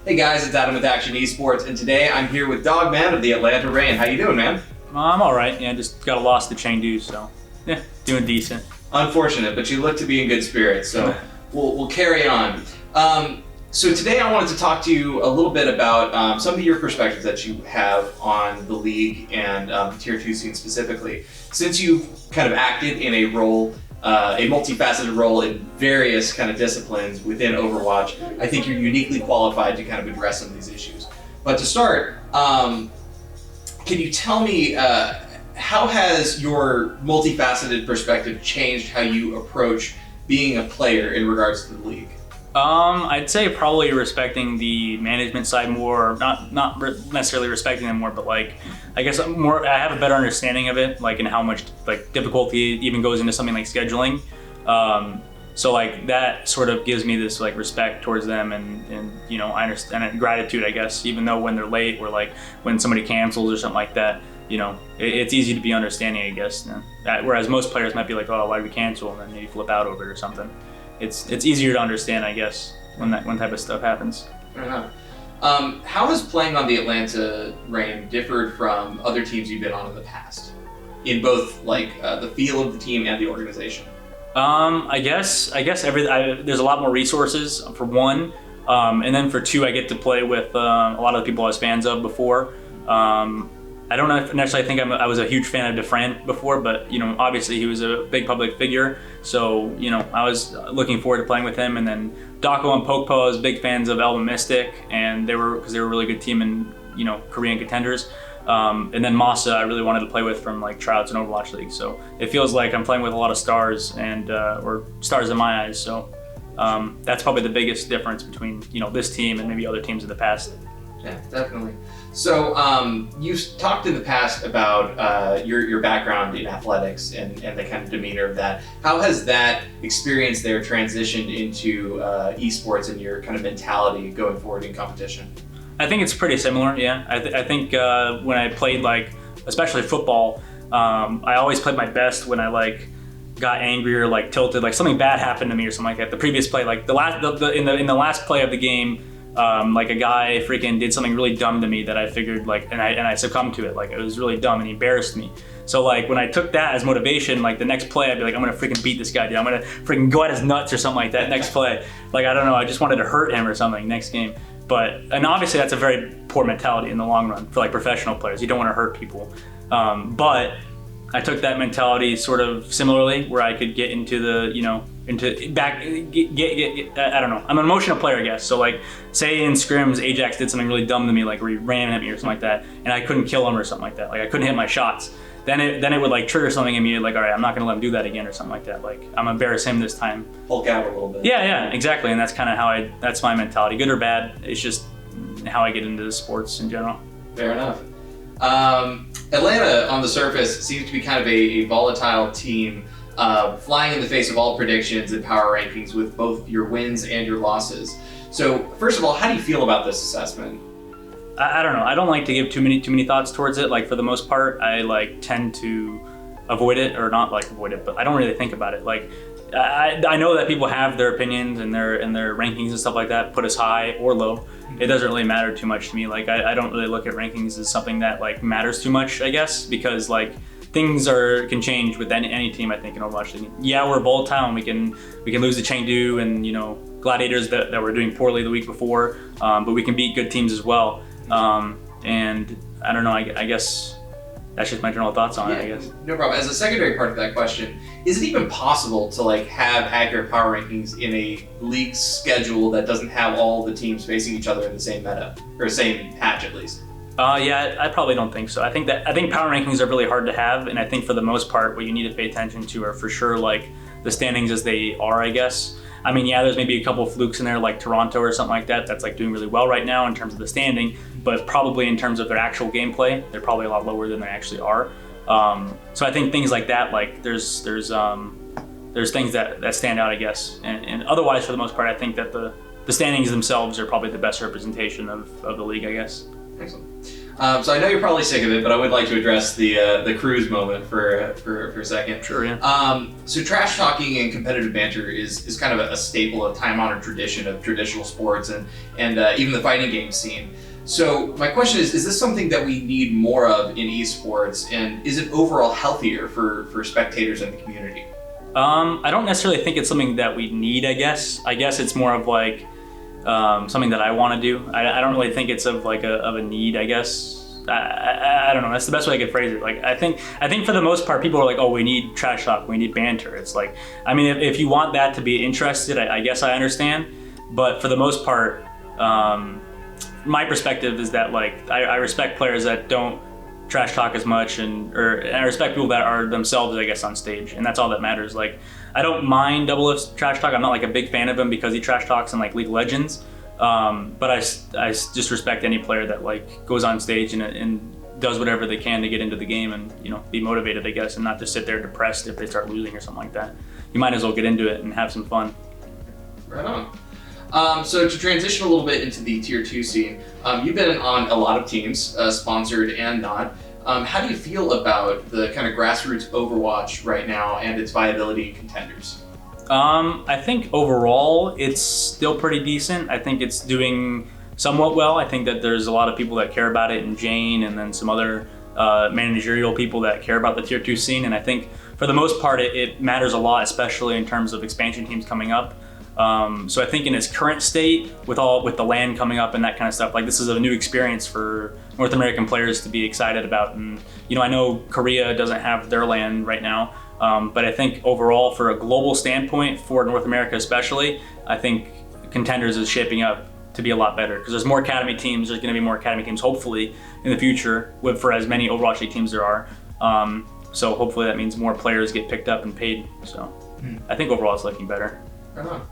Hey guys, it's Adam with Akshon Esports, and today I'm here with Dogman of the ATL Reign. How you doing, man? I'm all right. Yeah, just got a loss to Chengdu, so yeah, doing decent. Unfortunate, but you look to be in good spirits, so we'll carry on. So today I wanted to talk to you a little bit about some of your perspectives that you have on the league and Tier 2 scene specifically. Since you've kind of acted in a role, a multifaceted role in various kind of disciplines within Overwatch, I think you're uniquely qualified to kind of address some of these issues. But to start, can you tell me how has your multifaceted perspective changed how you approach being a player in regards to the league? I'd say probably respecting the management side more, not necessarily respecting them more, but like, I guess more, I have a better understanding of it, like, and how much like difficulty even goes into something like scheduling. So like that sort of gives me this like respect towards them and you know, I understand, and gratitude, I guess, even though when they're late or like when somebody cancels or something like that, you know, it's easy to be understanding, I guess. Whereas most players might be like, oh, why did we cancel? And then maybe flip out over it or something. It's easier to understand, I guess, when that type of stuff happens. Fair enough. How has playing on the ATL Reign differed from other teams you've been on in the past, in both like the feel of the team and the organization? I guess there's a lot more resources for one, and then for two, I get to play with a lot of the people I was fans of before. I don't necessarily think I was a huge fan of Dusttin before, but you know, obviously he was a big public figure, so you know, I was looking forward to playing with him. And then Dako and Pokpo, I was big fans of Elba Mystic, and they were a really good team in, you know, Korean Contenders. And then Masa, I really wanted to play with from like tryouts and Overwatch League. So it feels like I'm playing with a lot of stars and or stars in my eyes. So that's probably the biggest difference between, you know, this team and maybe other teams in the past. Yeah, definitely. So you've talked in the past about your background in athletics and the kind of demeanor of that. How has that experience there transitioned into esports and your kind of mentality going forward in competition? I think it's pretty similar, yeah. I think when I played, like, especially football, I always played my best when I like got angry or like tilted, like something bad happened to me or something like that. The previous play, like in the last play of the game, like a guy freaking did something really dumb to me that I figured like, and I succumbed to it. Like it was really dumb and he embarrassed me. So like when I took that as motivation, like the next play I'd be like, I'm gonna freaking beat this guy, dude. I'm gonna freaking go at his nuts or something like that next play. Like, I don't know, I just wanted to hurt him or something next game. And obviously that's a very poor mentality in the long run for like professional players. You don't want to hurt people. But I took that mentality sort of similarly, where I could get into the, you know, I don't know. I'm an emotional player, I guess. So like, say in scrims, Ajax did something really dumb to me, like where he ran at me or something like that, and I couldn't kill him or something like that. Like I couldn't hit my shots. Then it would like trigger something in me, like, all right, I'm not gonna let him do that again or something like that. Like I'm gonna embarrass him this time. Hulk out a little bit. Yeah, exactly. And that's kind of that's my mentality, good or bad. It's just how I get into the sports in general. Fair enough. Atlanta on the surface seems to be kind of a volatile team, flying in the face of all predictions and power rankings with both your wins and your losses. So first of all, how do you feel about this assessment? I don't know. I don't like to give too many thoughts towards it. Like for the most part, I like tend to avoid it, or not like avoid it, but I don't really think about it. Like I know that people have their opinions and their rankings and stuff like that, put us high or low. It doesn't really matter too much to me. Like I don't really look at rankings as something that like matters too much, I guess, because like things can change with any team, I think, in Overwatch League. Yeah, we're volatile and we can lose to Chengdu and, you know, Gladiators that were doing poorly the week before, but we can beat good teams as well. And I don't know, I guess that's just my general thoughts on it, I guess. No problem. As a secondary part of that question, is it even possible to like have accurate power rankings in a league schedule that doesn't have all the teams facing each other in the same meta, or same patch at least? Yeah, I probably don't think so. I think power rankings are really hard to have, and I think for the most part, what you need to pay attention to are for sure like the standings as they are, I guess. I mean, yeah, there's maybe a couple of flukes in there like Toronto or something like that that's like doing really well right now in terms of the standing, but probably in terms of their actual gameplay, they're probably a lot lower than they actually are. So I think things like that, like there's things that stand out, I guess. And otherwise, for the most part, I think that the standings themselves are probably the best representation of the league, I guess. Excellent. So I know you're probably sick of it, but I would like to address the cruise moment for a second. Sure, yeah. So trash talking and competitive banter is kind of a staple, a time-honored tradition of traditional sports and even the fighting game scene. So my question is this something that we need more of in esports, and is it overall healthier for spectators and the community? I don't necessarily think it's something that we need, I guess. I guess it's more of like something that I want to do. I don't really think it's of a need, I guess. I don't know. That's the best way I could phrase it. Like I think for the most part, people are like, oh, we need trash talk, we need banter. It's like, I mean, if you want that to be interested, I guess I understand. But for the most part, my perspective is that like I respect players that don't trash talk as much, and I respect people that are themselves, I guess, on stage, and that's all that matters. Like I don't mind Double F's trash talk. I'm not like a big fan of him because he trash talks in like League of Legends, but I just respect any player that like goes on stage and does whatever they can to get into the game and be motivated, I guess, and not just sit there depressed if they start losing or something like that. You might as well get into it and have some fun. Right on. So to transition a little bit into the Tier 2 scene, you've been on a lot of teams, sponsored and not. How do you feel about the kind of grassroots Overwatch right now and its viability in Contenders? I think overall it's still pretty decent. I think it's doing somewhat well. I think that there's a lot of people that care about it, and Jane, and then some other managerial people that care about the Tier 2 scene. And I think for the most part it matters a lot, especially in terms of expansion teams coming up. So I think in its current state, with the LAN coming up and that kind of stuff, like this is a new experience for North American players to be excited about. And I know Korea doesn't have their LAN right now, but I think overall, for a global standpoint, for North America especially, I think Contenders is shaping up to be a lot better because there's more academy teams. There's going to be more academy teams, hopefully, in the future, for as many Overwatch League teams there are. So hopefully that means more players get picked up and paid. So I think overall it's looking better. Right on.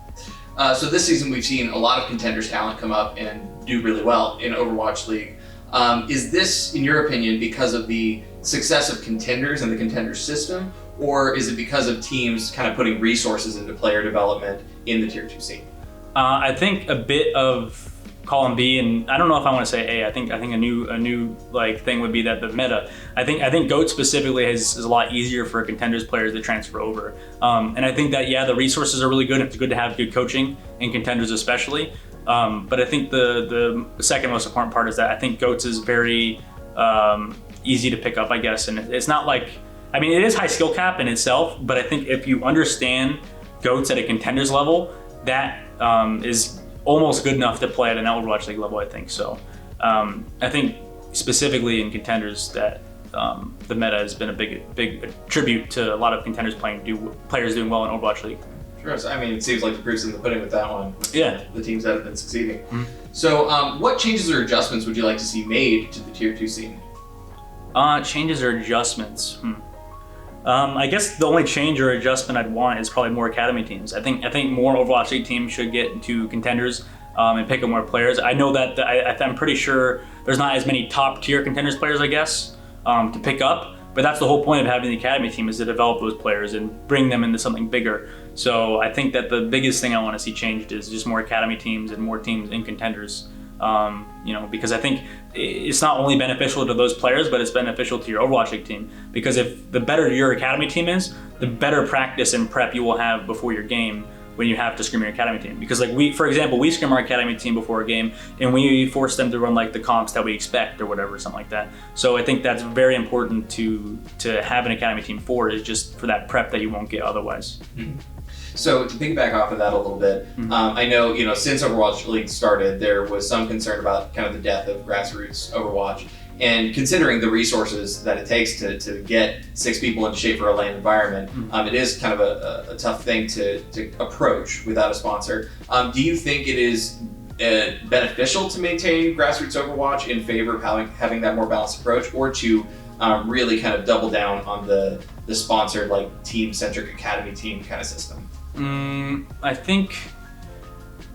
So this season we've seen a lot of Contenders talent come up and do really well in Overwatch League. Is this, in your opinion, because of the success of Contenders and the Contenders system, or is it because of teams kind of putting resources into player development in the Tier 2 scene? I think a bit of column B, and I don't know if I want to say A. I think a new like thing would be that the meta. I think GOAT specifically is a lot easier for Contenders players to transfer over, and I think that the resources are really good. It's good to have good coaching in Contenders especially, but I think the second most important part is that I think GOATs is very easy to pick up, I guess, and it's not like, I mean, it is high skill cap in itself, but I think if you understand GOATs at a Contenders level, that is almost good enough to play at an Overwatch League level, I think. So I think specifically in Contenders that the meta has been a big tribute to a lot of Contenders players doing well in Overwatch League. Sure. So, I mean, it seems like the proof's in the pudding with that one. Yeah. The teams that have been succeeding. Mm-hmm. So what changes or adjustments would you like to see made to the Tier 2 scene? Changes or adjustments? I guess the only change or adjustment I'd want is probably more academy teams. I think more Overwatch League teams should get into Contenders and pick up more players. I know that I'm pretty sure there's not as many top tier Contenders players, I guess, to pick up. But that's the whole point of having the academy team, is to develop those players and bring them into something bigger. So I think that the biggest thing I want to see changed is just more academy teams and more teams in Contenders. Because I think it's not only beneficial to those players, but it's beneficial to your Overwatch League team. Because if the better your academy team is, the better practice and prep you will have before your game when you have to scrim your academy team. Because like for example, we scrim our academy team before a game and we force them to run like the comps that we expect or whatever, something like that. So I think that's very important to have an academy team for, is just for that prep that you won't get otherwise. Mm-hmm. So to piggyback off of that a little bit, I know, since Overwatch League started, there was some concern about kind of the death of Grassroots Overwatch. And considering the resources that it takes to get 6 people in shape for a LAN environment, it is kind of a tough thing to approach without a sponsor. Do you think it is beneficial to maintain Grassroots Overwatch in favor of having that more balanced approach, or to really kind of double down on the sponsored, like, team-centric academy team kind of system? I think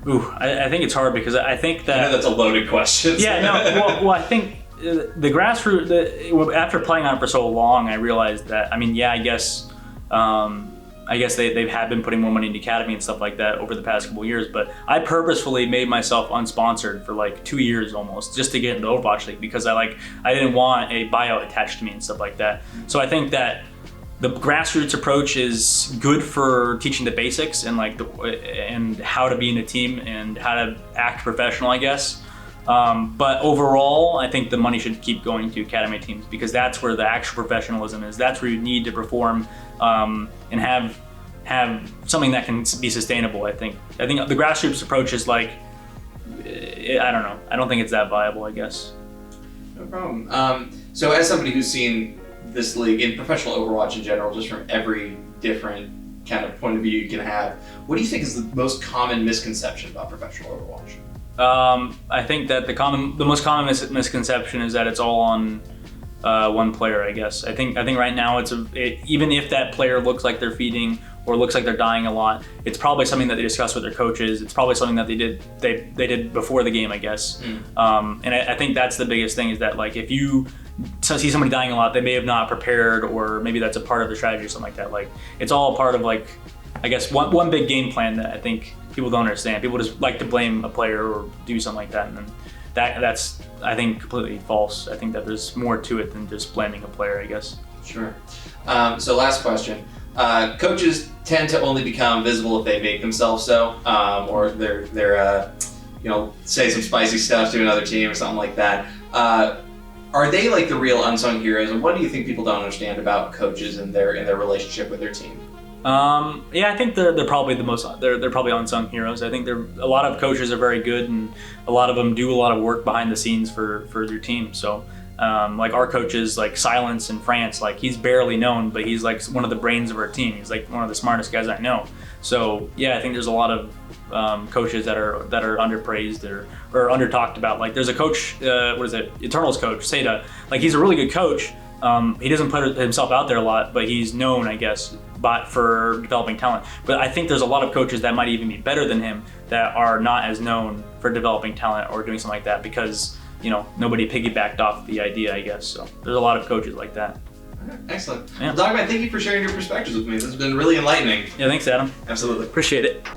it's hard, because I think that... I know that's a loaded question. Yeah, no, well, I think the Grassroots, after playing on it for so long, I realized that, I mean, yeah, I guess, I I guess they have been putting more money into academy and stuff like that over the past couple of years. But I purposefully made myself unsponsored for like 2 years almost just to get into Overwatch League because I didn't want a buyout attached to me and stuff like that. So I think that the grassroots approach is good for teaching the basics and and how to be in a team and how to act professional, I guess. But overall, I think the money should keep going to academy teams because that's where the actual professionalism is. That's where you need to perform and have something that can be sustainable. I think the grassroots approach is I don't know. I don't think it's that viable, I guess. No problem. So as somebody who's seen this league in professional Overwatch in general, just from every different kind of point of view you can have, what do you think is the most common misconception about professional Overwatch? I think that the most common misconception is that it's all on one player, I guess. I think right now even if that player looks like they're feeding or looks like they're dying a lot, it's probably something that they discussed with their coaches. It's probably something that they did before the game, I guess. And I think that's the biggest thing is that if you see somebody dying a lot, they may have not prepared, or maybe that's a part of the strategy or something like that. It's all part of I guess one big game plan that I think people don't understand. People just like to blame a player or do something like that, and then that's I think completely false. I think that there's more to it than just blaming a player, I guess. Sure. So last question. Coaches tend to only become visible if they make themselves so, or they're say some spicy stuff to another team or something like that. Are they the real unsung heroes, and what do you think people don't understand about coaches and their relationship with their team? Yeah, I think they're probably they're probably unsung heroes. I think a lot of coaches are very good, and a lot of them do a lot of work behind the scenes for their team. So, our coaches, Silence in France, he's barely known, but he's one of the brains of our team. He's one of the smartest guys I know. So yeah, I think there's a lot of coaches that are underpraised or under talked about. There's a coach, Eternals coach, Seda. He's a really good coach. He doesn't put himself out there a lot, but he's known, I guess, for developing talent. But I think there's a lot of coaches that might even be better than him that are not as known for developing talent or doing something like that because, nobody piggybacked off the idea, I guess. So there's a lot of coaches like that. Okay, excellent. Yeah. Well, Dogman, thank you for sharing your perspectives with me. This has been really enlightening. Yeah, thanks, Adam. Absolutely. Appreciate it.